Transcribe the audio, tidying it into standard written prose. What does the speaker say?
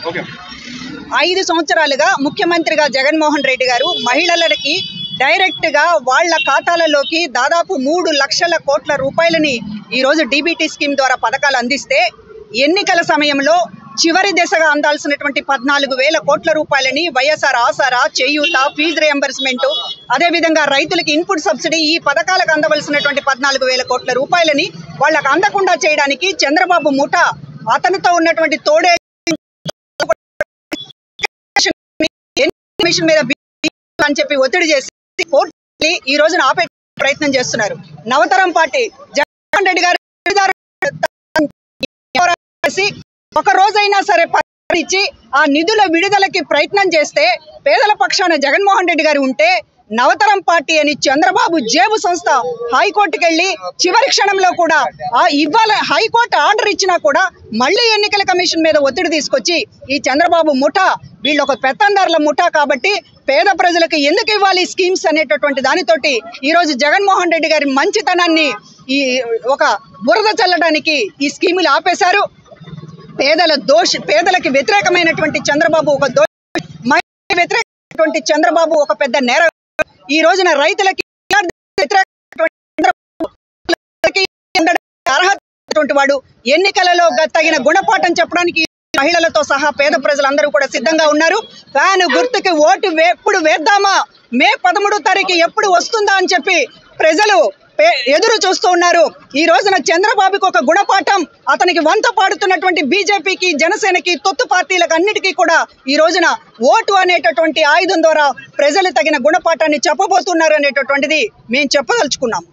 5 సంవత్సరాలుగా ముఖ్యమంత్రిగా జగన్మోహన్ రెడ్డి గారు మహిళలకి డైరెక్ట్ గా వాళ్ళ ఖాతాలలోకి దాదాపు 3 లక్షల కోట్ల రూపాయలని ఈ రోజు డీబీటీ స్కీమ్ ద్వారా పథకాలు అందిస్తే ఎన్నికల సమయంలో చివరి దశగా అందాల్సినటువంటి 14,000 కోట్ల రూపాయలని వైఎస్ఆర్ ఆసరా, చేయూత, ఫీజు రియంబర్స్మెంట్, అదేవిధంగా రైతులకి ఇన్పుట్ సబ్సిడీ ఈ పథకాలకు అందవలసినటువంటి 14,000 కోట్ల రూపాయలని వాళ్ళకు అందకుండా చేయడానికి చంద్రబాబు ముఠ అతనితో ఉన్నటువంటి తోడే మీద అని చెప్పి ఒత్తిడి చేసి ఈ రోజున ఆపే ప్రయత్నం చేస్తున్నారు. నవతరం పార్టీ జగన్ రెడ్డి గారు ఒక రోజైనా సరే ఇచ్చి ఆ నిధుల విడుదలకి ప్రయత్నం చేస్తే పేదల పక్షాన జగన్మోహన్ రెడ్డి గారు ఉంటే నవతరం పార్టీ అని చంద్రబాబు జేబు సంస్థ హైకోర్టుకి వెళ్ళి చివరి క్షణంలో కూడా ఇవాళ హైకోర్టు ఆర్డర్ ఇచ్చినా కూడా మళ్ళీ ఎన్నికల కమిషన్ మీద ఒత్తిడి తీసుకొచ్చి ఈ చంద్రబాబు ముఠా వీళ్ళు ఒక పెత్తందారుల ముఠా కాబట్టి పేద ప్రజలకు ఎందుకు ఇవ్వాలి స్కీమ్స్ అనేటటువంటి దానితోటి ఈరోజు జగన్మోహన్ రెడ్డి గారి మంచితనాన్ని ఈ ఒక బురద చల్లడానికి ఈ స్కీములు ఆపేశారు. పేదలకి వ్యతిరేకమైనటువంటి చంద్రబాబు ఒక దోషి, వ్యతిరేకమైనటువంటి చంద్రబాబు ఒక పెద్ద నేర. ఈ రోజున రైతులకి అర్హత వాడు ఎన్నికలలో తగిన గుణపాఠం చెప్పడానికి మహిళలతో సహా పేద ప్రజలందరూ కూడా సిద్ధంగా ఉన్నారు. ఫ్యాన్ గుర్తుకి ఓటు ఎప్పుడు వేద్దామా, మే 13వ తారీఖు ఎప్పుడు వస్తుందా అని చెప్పి ప్రజలు ఎదురు చూస్తూ ఉన్నారు. ఈ రోజున చంద్రబాబుకి ఒక గుణపాఠం, అతనికి వంత పాడుతున్నటువంటి బీజేపీకి, జనసేనకి, తొత్తు పార్టీలకు అన్నిటికీ కూడా ఈ రోజున ఓటు అనేటటువంటి ఆయుధం ద్వారా ప్రజలు తగిన గుణపాఠాన్ని చెప్పబోతున్నారు అనేటటువంటిది మేము చెప్పదలుచుకున్నాం.